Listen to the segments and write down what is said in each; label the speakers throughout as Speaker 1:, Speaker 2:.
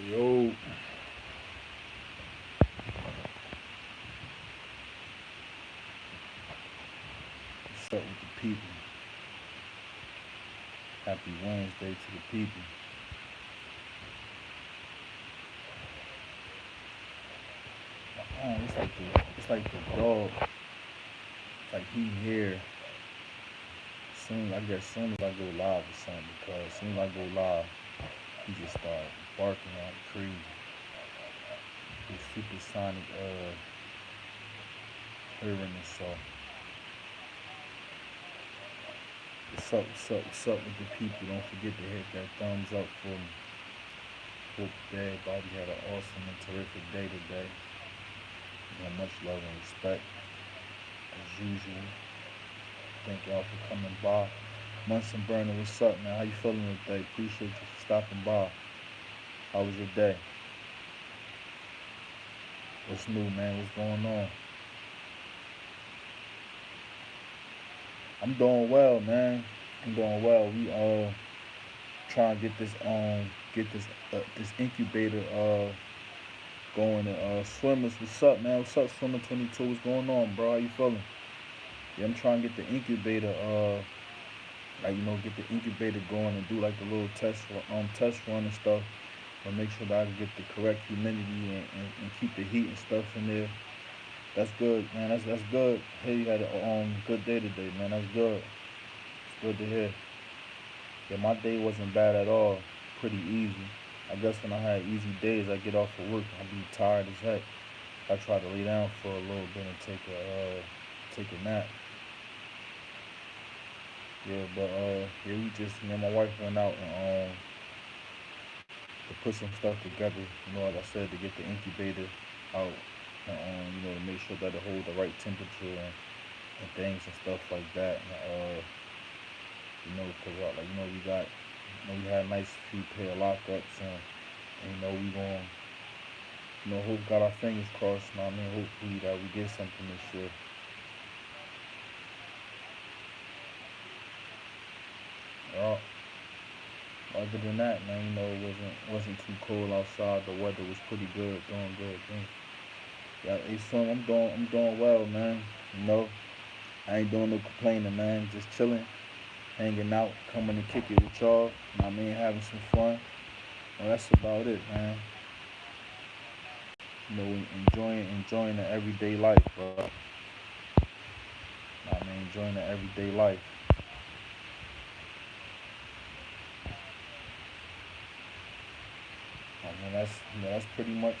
Speaker 1: Yo, what's up with the people? Happy Wednesday to the people. It's like the dog. It's like he here. Soon as I go live or something, because soon as I go live, he just start barking out crazy. His supersonic hearing and so. What's up with the people? Don't forget to hit that thumbs up for me. Hope that everybody had an awesome and terrific day today. Much love and respect as usual. Thank y'all for coming by. Munson Burner, what's up, man? How you feeling today? Appreciate you for stopping by. How was your day? What's new, man? What's going on? I'm doing well, man. I'm doing well. We trying to get this incubator going. And swimmers, what's up, man? What's up, swimmer 22? What's going on, bro? How you feeling? Yeah, I'm trying to get the incubator get the incubator going and do like a little test run and stuff, but make sure that I can get the correct humidity and keep the heat and stuff in there. That's good, man. That's good. Hey, you had a good day today, man. That's good. It's good to hear. Yeah, my day wasn't bad at all. Pretty easy. I guess when I had easy days, I get off of work, I be tired as heck. I try to lay down for a little bit and take a nap. Yeah, but yeah, me and my wife went out and to put some stuff together. Like I said, to get the incubator out, and to make sure that it hold the right temperature and things and stuff like that. And, cause we had a nice few pair of lockups, and we going, hope got our fingers crossed. Hopefully that we get something this year. Uh, Other than that, man, it wasn't too cold outside. The weather was pretty good, doing good things. Yeah, hey son, I'm doing well, man. You know, I ain't doing no complaining, man. Just chilling, hanging out, coming to kick it with y'all. Having some fun. Well, that's about it, man. Enjoying the everyday life, bro. Enjoying the everyday life. That's pretty much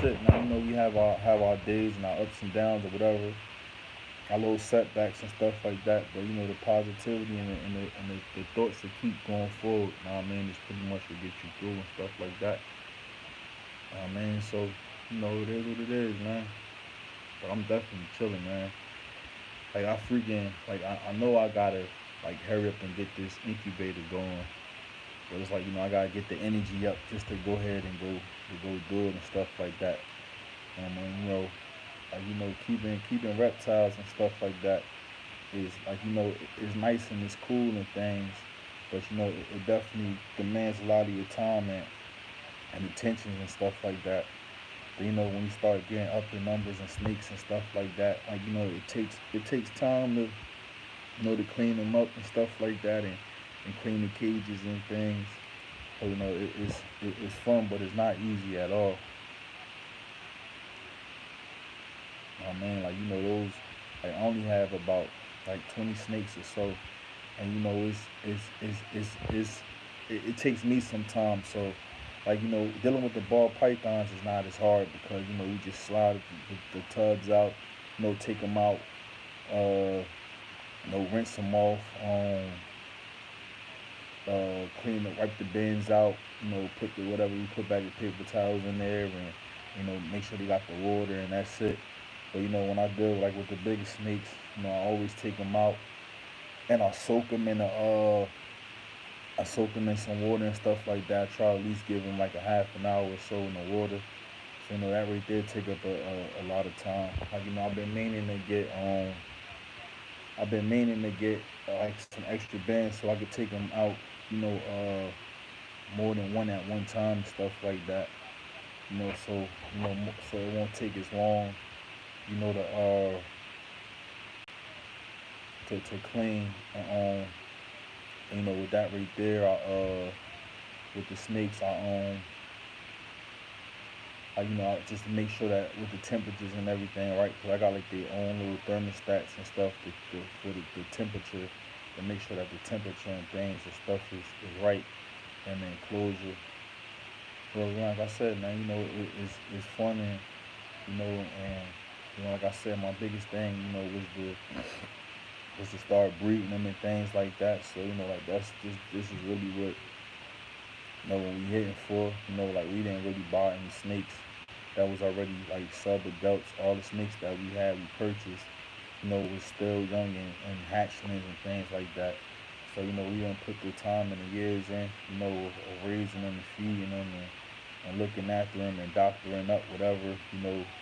Speaker 1: it. Now we have our days and our ups and downs or whatever, our little setbacks and stuff like that. But the positivity and the thoughts to keep going forward. Is pretty much what gets you through and stuff like that. So it is what it is, man. But I'm definitely chilling, man. Like I know I gotta like hurry up and get this incubator going. But it's like I gotta get the energy up just to go ahead and go do it and stuff like that. Keeping reptiles and stuff like that is like it's nice and it's cool and things, but it definitely demands a lot of your time and attention and stuff like that. But when you start getting up in numbers and snakes and stuff like that, it takes time to to clean them up and stuff like that and clean the cages and things. So it's fun, but it's not easy at all. Like those. Like, I only have about like 20 snakes or so, and it takes me some time. So like dealing with the ball pythons is not as hard because you just slide the tubs out, take them out, rinse them off, wipe the bins out, put the whatever you put back the paper towels in there, and make sure they got the water, and that's it. But when I deal like with the biggest snakes, I always take them out and I soak them in some water and stuff like that. I try to at least give them like a half an hour or so in the water. So that right there take up a lot of time. Like I've been meaning to get like some extra bands so I could take them out. You know, more than one at one time, stuff like that. So so it won't take as long, you know, to clean. And with that right there, with the snakes, just to make sure that with the temperatures and everything, right? Because I got like their own little thermostats and stuff for the temperature, to make sure that the temperature and things and stuff is right in the enclosure. Well, like I said, man, it's fun, and like I said, my biggest thing, was to start breeding them and things like that. So like this is really what when we hitting for. Like we didn't really buy any snakes that was already like sub adults. All the snakes that we had, we purchased, was still young and hatchlings and things like that. So we didn't put the time and the years in, of raising them and feeding them and looking after them and doctoring up whatever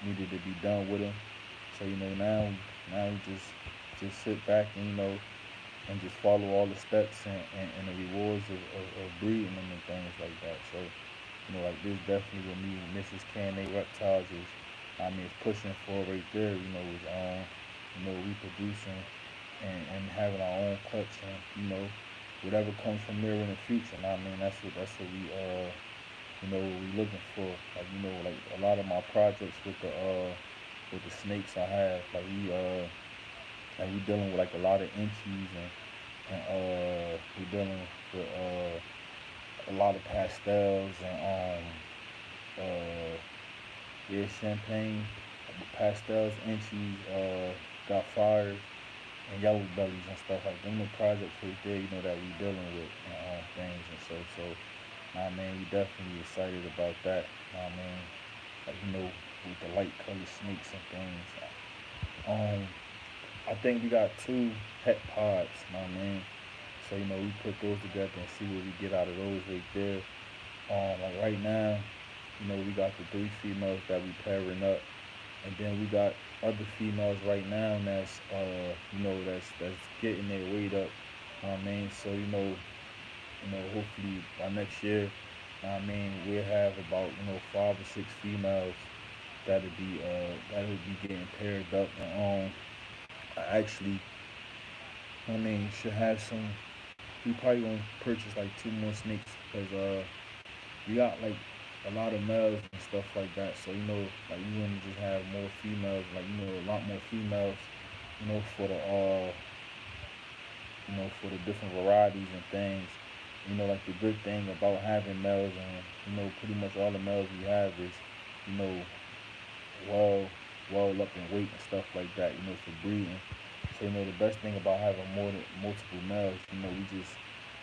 Speaker 1: needed to be done with them. So now we just sit back and just follow all the steps and the rewards of breeding them and things like that. So like this definitely with me, Mrs. Can Reptiles is pushing for right there. Is reproducing and having our own clutch, and whatever comes from there in the future. And that's what we looking for. Like like a lot of my projects with the snakes I have, we dealing with like a lot of inchies, and we dealing with a lot of pastels and yeah, champagne, pastels, inchies, got fires, and yellow bellies and stuff like them. The projects right there, that we dealing with and things, and so nah, man, we definitely excited about that. Nah, man, like with the light colored snakes and things. Um, I think we got two pet pods, my man. So we put those together and see what we get out of those right there. Like right now, we got the three females that we pairing up, and then we got other females right now that's getting their weight up. So hopefully by next year, we'll have about 5 or 6 females that'll be getting paired up, and I actually should have some. We probably gonna purchase like two more snakes because we got like a lot of males and stuff like that. So like we want to just have more females, like a lot more females, for the different varieties and things. Like the good thing about having males, and pretty much all the males we have is you know well up in weight and stuff like that. For breeding. So the best thing about having multiple males,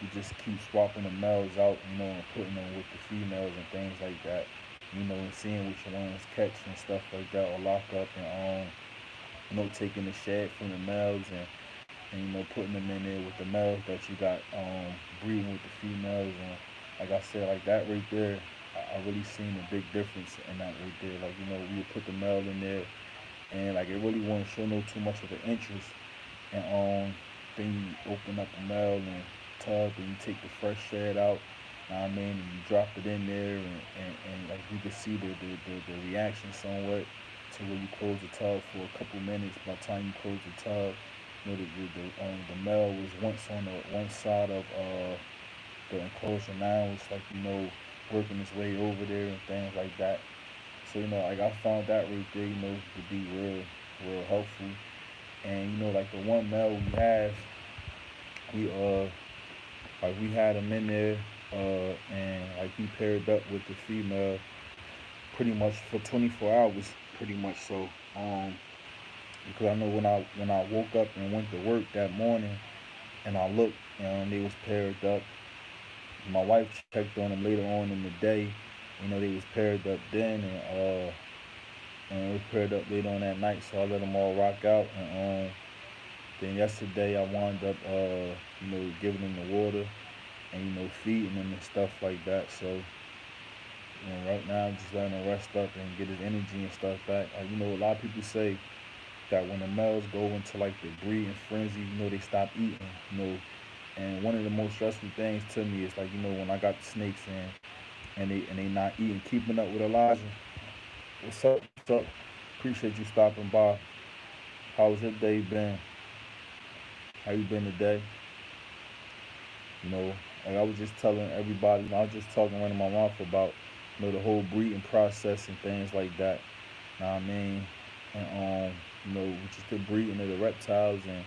Speaker 1: we just keep swapping the males out, and putting them with the females and things like that. And seeing which ones catch and stuff like that, or lock up, and taking the shed from the males, and putting them in there with the males that you got breeding with the females. And like I said, like that right there, I really seen a big difference in that right there. Like we would put the male in there, and like it really won't show no too much of an interest. And then you open up the male and tub, and you take the fresh shed out. And you drop it in there, and like you can see the reaction somewhat to where you close the tub for a couple minutes. By the time you close the tub, the male was once on the one side of the enclosure. Now it's like working its way over there and things like that. So like I found that right there, to be real helpful. And like the one male we have, we we had him in there, and like he paired up with the female pretty much for 24 hours, pretty much. So because I know when I woke up and went to work that morning, and I looked, and they was paired up. My wife checked on them later on in the day. They was paired up then, and it was paired up later on that night. So I let them all rock out, and then yesterday I wound up, giving them the water and feeding them and stuff like that. So right now I'm just letting him rest up and get his energy and stuff back. A lot of people say that when the males go into like the breeding frenzy, they stop eating. And one of the most stressful things to me is like, when I got the snakes in and they not eating, keeping up with Elijah. What's up? What's up? Appreciate you stopping by. How's your day been? How you been today? You know, like I was just telling everybody, I was just talking running my mouth about, the whole breeding process and things like that. Know what I mean? And just the breeding of the reptiles and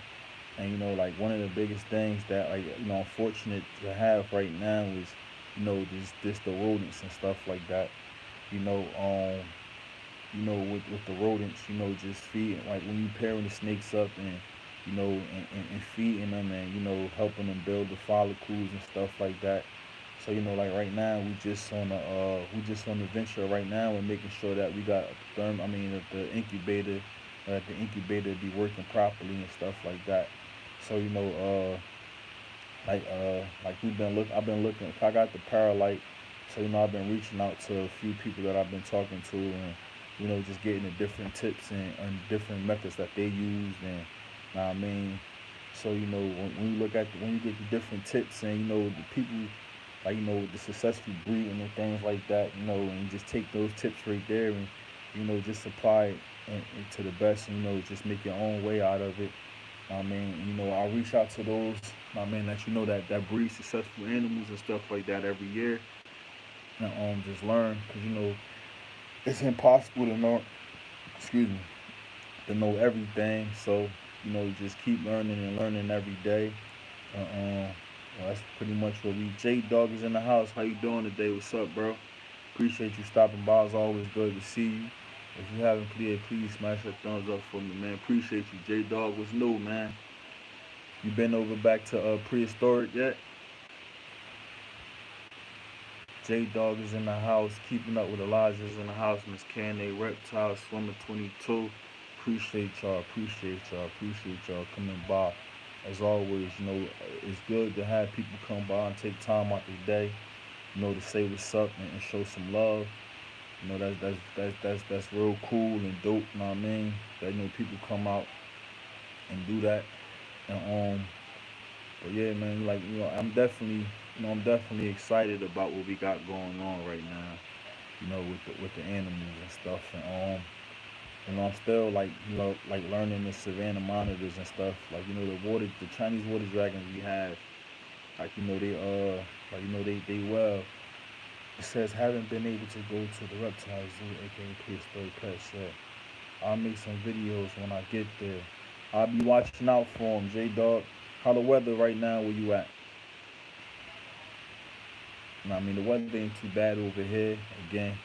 Speaker 1: like one of the biggest things that like unfortunate to have right now is this the rodents and stuff like that. You know, with the rodents, just feeding like when you pairing the snakes up and and feeding them and helping them build the follicles and stuff like that. So like right now we just on the venture right now and making sure that we got the incubator the incubator be working properly and stuff like that. So like we've been look I've been looking I got the Paralight. So I've been reaching out to a few people that I've been talking to and just getting the different tips and different methods that they use and know what I mean. So when you look at when you get the different tips and the people like the successful breeding and things like that, and you just take those tips right there and just apply it and to the best and just make your own way out of it. I mean, I reach out to those, I mean, that that breed successful animals and stuff like that every year, and just learn, because it's impossible to know, excuse me, to know everything. So just keep learning and learning every day. Well, that's pretty much what we. J Dog is in the house. How you doing today? What's up, bro? Appreciate you stopping by. It's always good to see you. If you haven't played, please smash that thumbs up for me, man. Appreciate you, J Dog. What's new, man? You been over back to prehistoric yet? J Dog is in the house. Keeping up with Elijah's in the house. Miss Candy, Reptile, Swimmer 22. Appreciate y'all. Appreciate y'all. Appreciate y'all coming by. As always, it's good to have people come by and take time out their day, to say what's up and show some love. That's real cool and dope. You know what I mean? That people come out and do that. And but yeah, man, like I'm definitely excited about what we got going on right now. With the animals and stuff. And I'm still like like learning the savannah monitors and stuff. Like the Chinese water dragons we have. Like they like they well. It says haven't been able to go to the reptile zoo, aka prehistoric pets yet. I'll make some videos when I get there. I'll be watching out for them, J Dog. How the weather right now? Where you at? I mean, the weather ain't too bad over here. Again,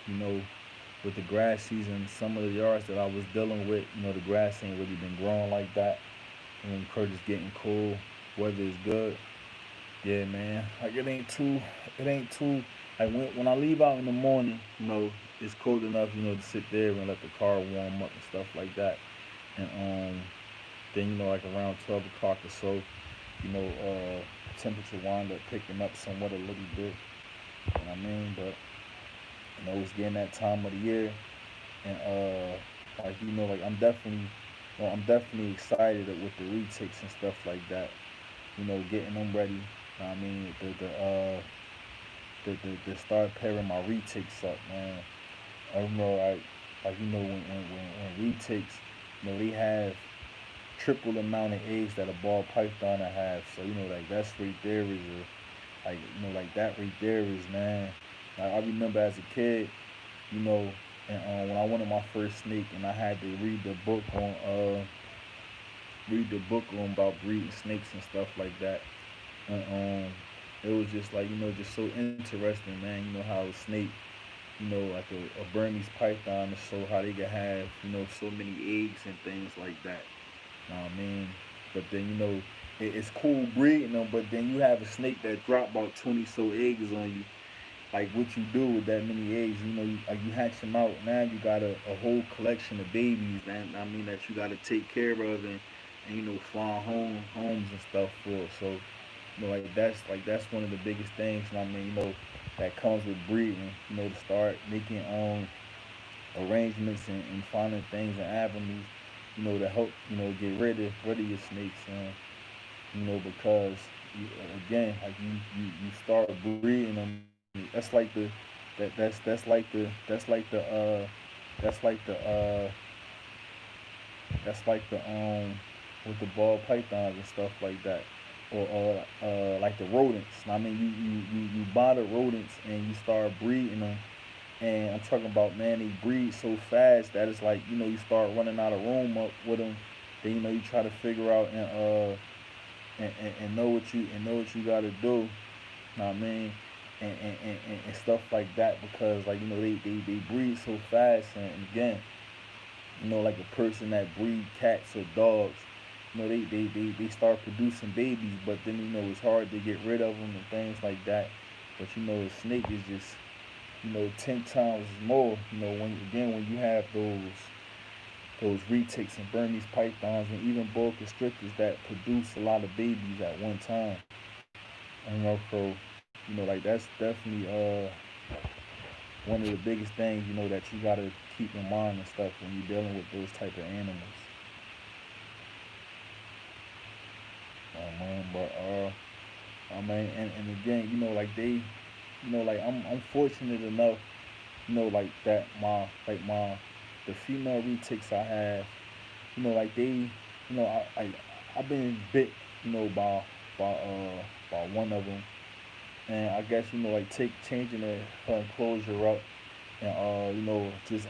Speaker 1: with the grass season, some of the yards that I was dealing with, the grass ain't really been growing like that. And Curtis getting cool, weather is good. Yeah, man. Like it ain't too. Like when I leave out in the morning, it's cold enough, to sit there and let the car warm up and stuff like that. And then like around 12 o'clock or so, temperature wind up picking up somewhat a little bit. You know what I mean? But it's getting that time of the year, and like like I'm definitely excited with the retakes and stuff like that. Getting them ready. You know what I mean, the start pairing my retakes up, man. I remember like when retakes, they have triple the amount of eggs that a ball python have. So like that's right there is a like like that right there is, man. Like I remember as a kid, you know, and when I wanted my first snake and I had to read the book on about breeding snakes and stuff like that. And it was just like just so interesting, man. How a snake, like a Burmese python, to show how they can have so many eggs and things like that. You know what I mean? But then it's cool breeding them, but then you have a snake that drop about 20 so eggs on you. Like what you do with that many eggs, you hatch them out. Now you got a whole collection of babies, man. I mean that you got to take care of and find homes and stuff for. So that's one of the biggest things. I mean that comes with breeding. To start making arrangements and finding things and avenues. To help get rid of your snakes, because you, again, like you start breeding them. That's like that's like that's like the with the ball pythons and stuff like that, or like the rodents. I mean, you buy the rodents and you start breeding them, and I'm talking about, man, they breed so fast that it's like, you start running out of room up with them. Then you try to figure out and know what you got to do. Know what I mean? And stuff like that, because like they breed so fast, and again, like a person that breed cats or dogs, they start producing babies, but then it's hard to get rid of them and things like that. But a snake is just 10 times more. When you have those retics and Burmese pythons and even boa constrictors that produce a lot of babies at one time. So like that's definitely one of the biggest things that you gotta keep in mind and stuff when you're dealing with those type of animals. But I mean, and again, like like I'm fortunate enough, like that my the female retics I have, like they, I've been bit, by by one of them, and I guess like take changing her enclosure up, and just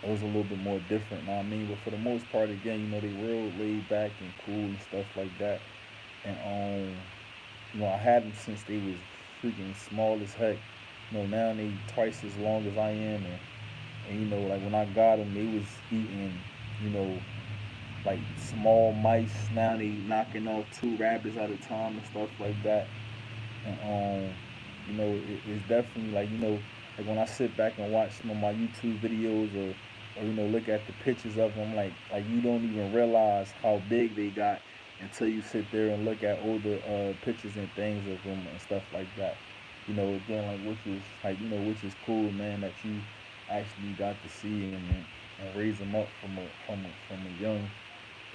Speaker 1: it was a little bit more different. Know what I mean? But for the most part, again, they real laid back and cool and stuff like that. And I had them since they was freaking small as heck. Now they twice as long as I am, and like when I got them, they was eating, you know, like small mice. Now they knocking off two rabbits at a time and stuff like that. And it's definitely like like when I sit back and watch some of my YouTube videos, or look at the pictures of them, like you don't even realize how big they got until you sit there and look at older pictures and things of them and stuff like that. Again, like which is cool, man, that you actually got to see and raise them up from a young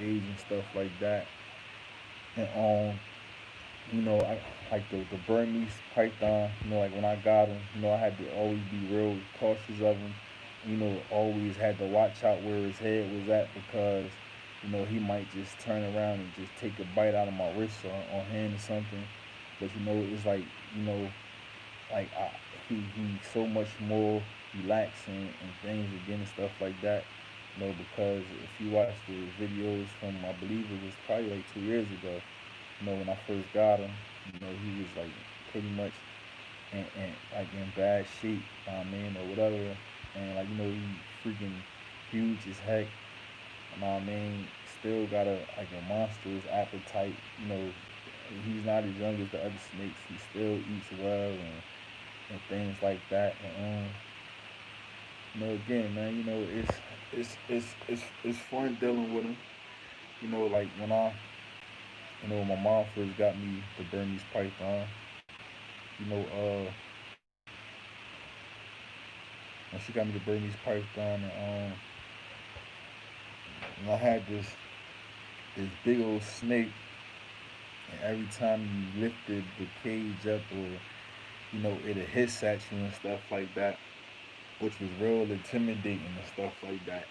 Speaker 1: age and stuff like that. And I like the Burmese python. Like when I got him, I had to always be real cautious of him. Always had to watch out where his head was at, because he might just turn around and just take a bite out of my wrist or hand or something. But it's like like he's so much more relaxed and things again and stuff like that. Because if you watch the videos from, I believe it was probably like 2 years ago, when I first got him, he was like pretty much like in bad shape, I mean, or whatever. And like he freaking huge as heck. I mean, still got a monstrous appetite. He's not as young as the other snakes. He still eats well and things like that. And again, man, it's fun dealing with him. Like when my mom first got me the Burmese python, you know, uh, when she got me the Burmese python, and I had this big old snake, and every time you lifted the cage up, or it'd hiss at you and stuff like that, which was real intimidating and stuff like that.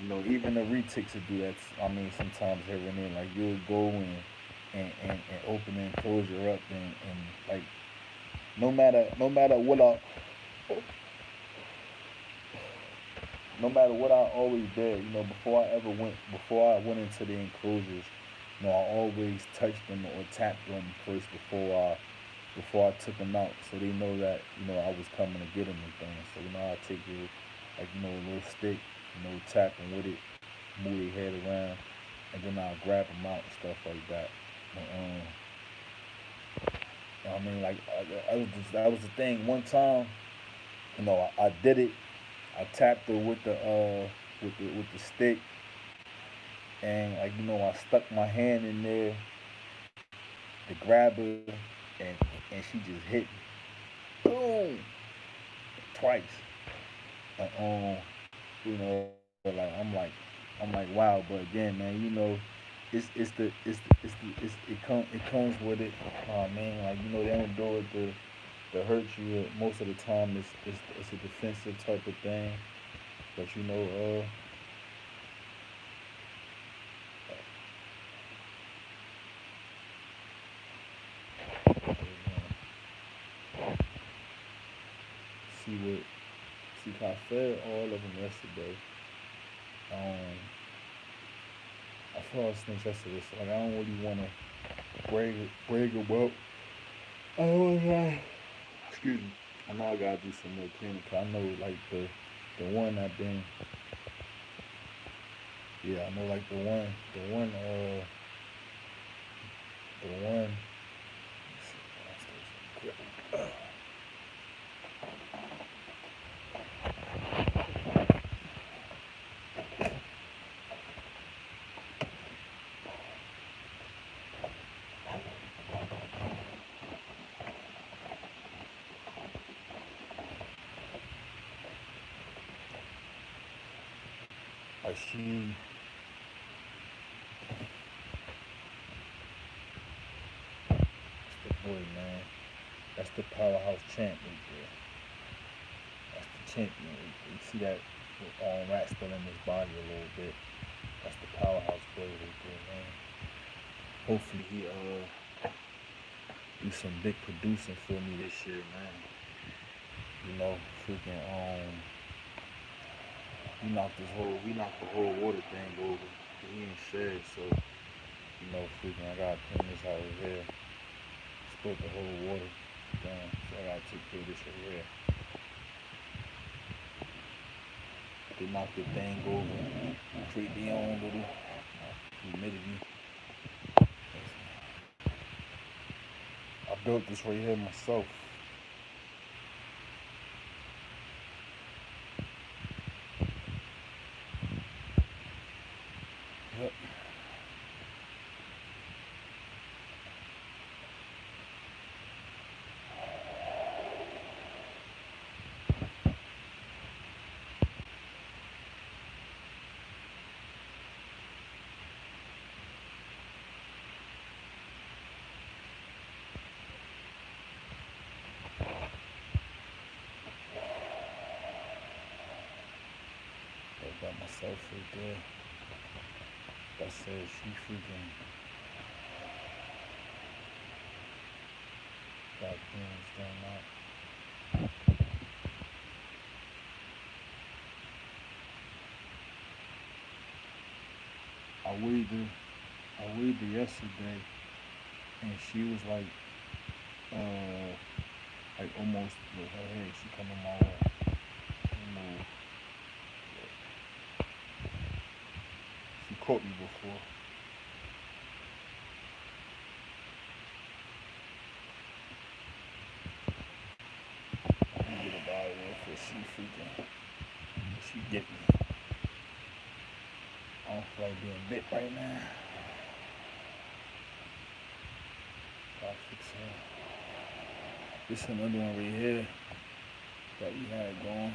Speaker 1: Even the retics would do that. I mean, sometimes here and there, like you'll go and open the enclosure up, and like no matter what I no matter what I always did, before I went into the enclosures, I always touched them or tapped them first before I took them out, so they know that I was coming to get them and things. So I take it like a little stick, tap them with it, move their head around, and then I'll grab them out and stuff like that. And, I mean, like that was the thing. One time, I did it. I tapped her with the stick, and like I stuck my hand in there to grab her, and and she just hit me, boom, twice. And like I'm like wow. But again, man, it comes with it. Man, like they don't do it to hurt you. Most of the time, it's a defensive type of thing. But see what see how I fed all of them yesterday. Um, I fell asleep yesterday, so like I don't really want to brag about. I was excuse me. I know I gotta do some more cleaning. 'Cause I know like the one I've been. Yeah, I know like the one. Like that's the boy, man. That's the powerhouse champ right there. That's the champion. You see that rat still in his body a little bit. That's the powerhouse boy right there, man. Hopefully he do some big producing for me this year, man. Freaking we knocked the whole water thing over. He ain't shed, so freaking I gotta clean this out right here. Spilled the whole water down, so I gotta take care of this right here. They knocked the thing over, create their own little humidity. I built this right here myself. Yep. I got myself right there. That says she freaking got things done out. I weighed her yesterday, and she was like almost with her head. She coming my way. Almost. She caught me before. I'm gonna get her out of there for she get me. I don't feel like being bit right now. Gotta fix her. This is another one right here that we had going.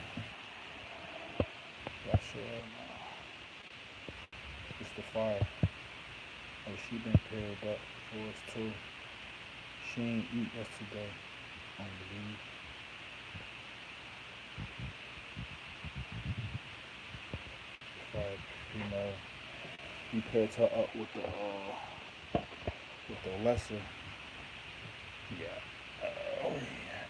Speaker 1: Y'all sure? It's the fire. Oh, she been paired up for us too. She ain't eat yesterday, I believe. The fire, we paired her up with the lesser. Yeah. Oh yeah.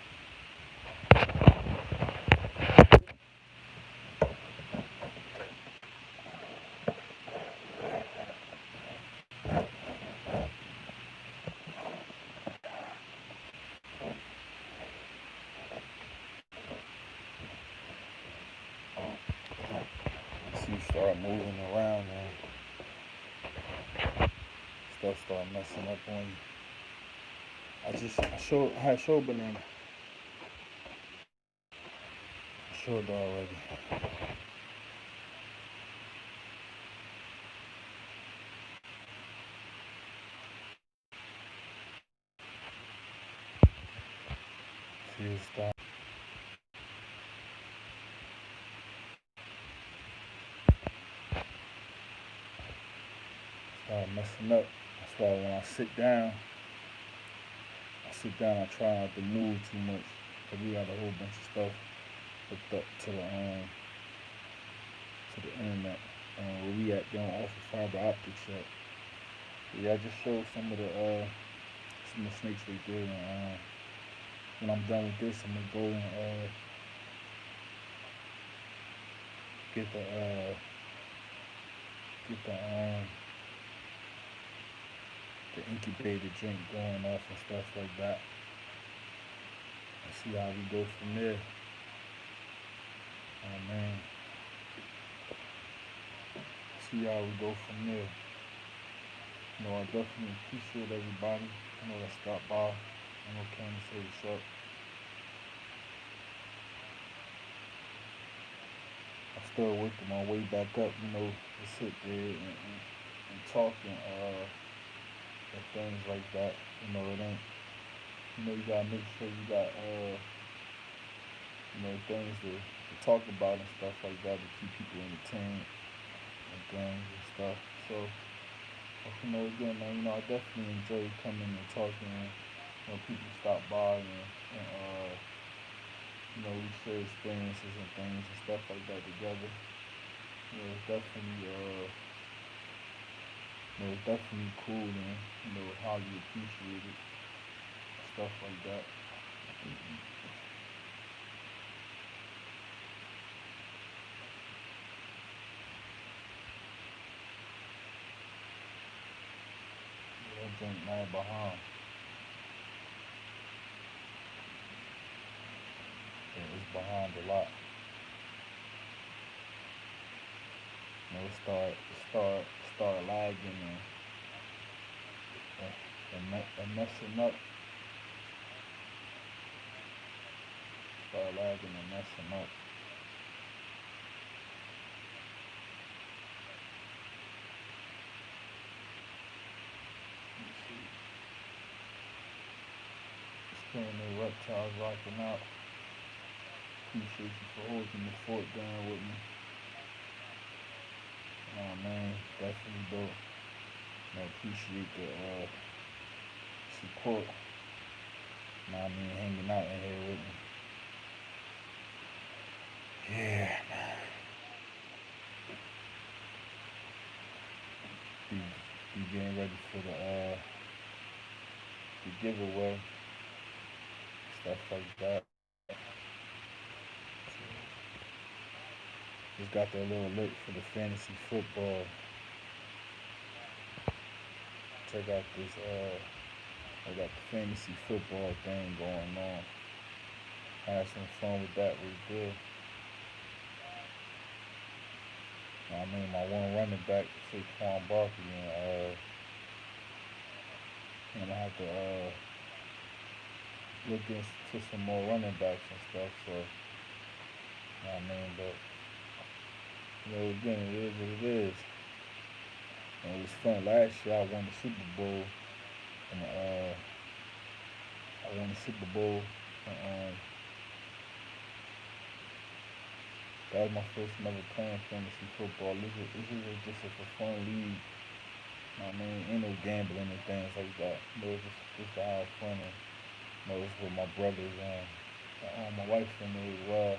Speaker 1: See you start moving around now. Stuff start messing up on you. I had showed banana. I showed already. See you start messing up. That's why when I try not to move too much. Cause we got a whole bunch of stuff hooked up to the internet. Where we at, they don't offer fiber optics yet. But yeah, I just showed some of the snakes they did. And when I'm done with this, I'm gonna go and get get the incubator drink going off and stuff like that, and see how we go from there. Man, see how we go from there. I definitely appreciate everybody. That stopped by. Came to say what's up. I'm still working my way back up. To sit there and talk and things like that. It ain't. You gotta make sure you got things to talk about and stuff like that to keep people entertained and things and stuff. So, again, man, I definitely enjoy coming and talking. People stop by and we share experiences and things and stuff like that together. It's definitely it's definitely cool and highly appreciated stuff like that. I drink mad behind. It's behind a lot. It start lagging and messing up. Start lagging and messing up. Let's see. Screaming reptiles rocking out. Appreciate you for holding the fort down with me. Man, definitely dope. Appreciate the support. Hanging out in here with me. Yeah, be, be getting ready for the giveaway, stuff like that. Just got that little link for the fantasy football. Check out this. I got the fantasy football thing going on. Had some fun with that. Was good. My one running back, Saquon Barkley, and I have to look into some more running backs and stuff. So, but again, it is what it is. It was fun. Last year I won the Super Bowl, and I won the Super Bowl. And, that was my first time ever playing fantasy football. This is just a for fun league. Ain't no gambling and things like that. Just to have fun and it's with my brothers and my wife in there as well.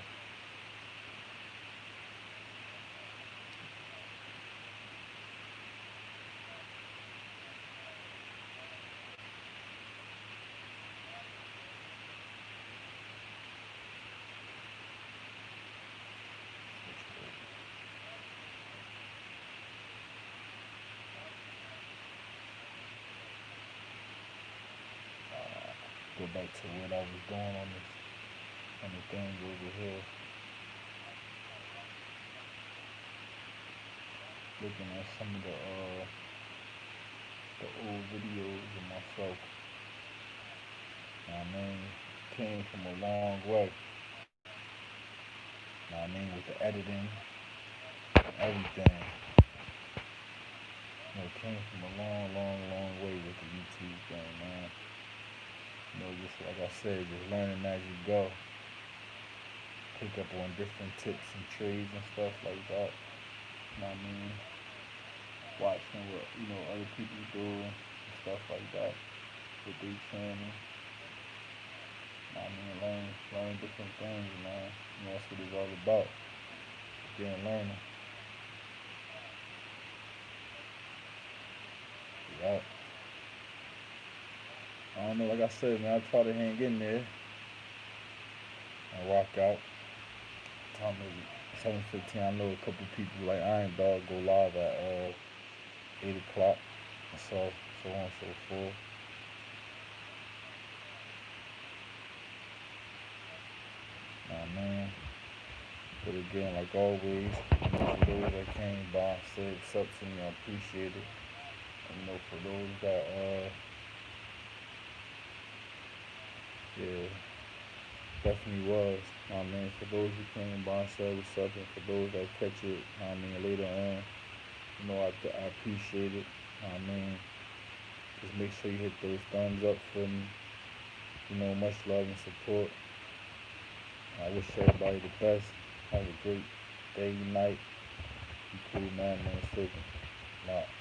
Speaker 1: Go back to what I was doing on the thing over here. Looking at some of the old videos of myself. Came from a long way. With the editing and everything. Came from a long, long, long way with the YouTube thing, man. Just like I said, just learning as you go. Pick up on different tips and trades and stuff like that. You know what I mean? watching what other people do and stuff like that with their channel. Learn different things, man. That's what it's all about. Getting learning. Yeah. I don't know, like I said, man, I try to hang in there and rock out. Time is 7:15. I know a couple people like Iron Dog go live at 8 o'clock. So on and so forth. Man. But again, like always, for those that came by and said what's up to me, I appreciate it. And for those that yeah, definitely was. For those who came by and said what's up, and for those that catch it, later on, I appreciate it. Just make sure you hit those thumbs up for me. Much love and support. I wish everybody the best. Have a great day, night. Be cool, man. Serpent. Nah.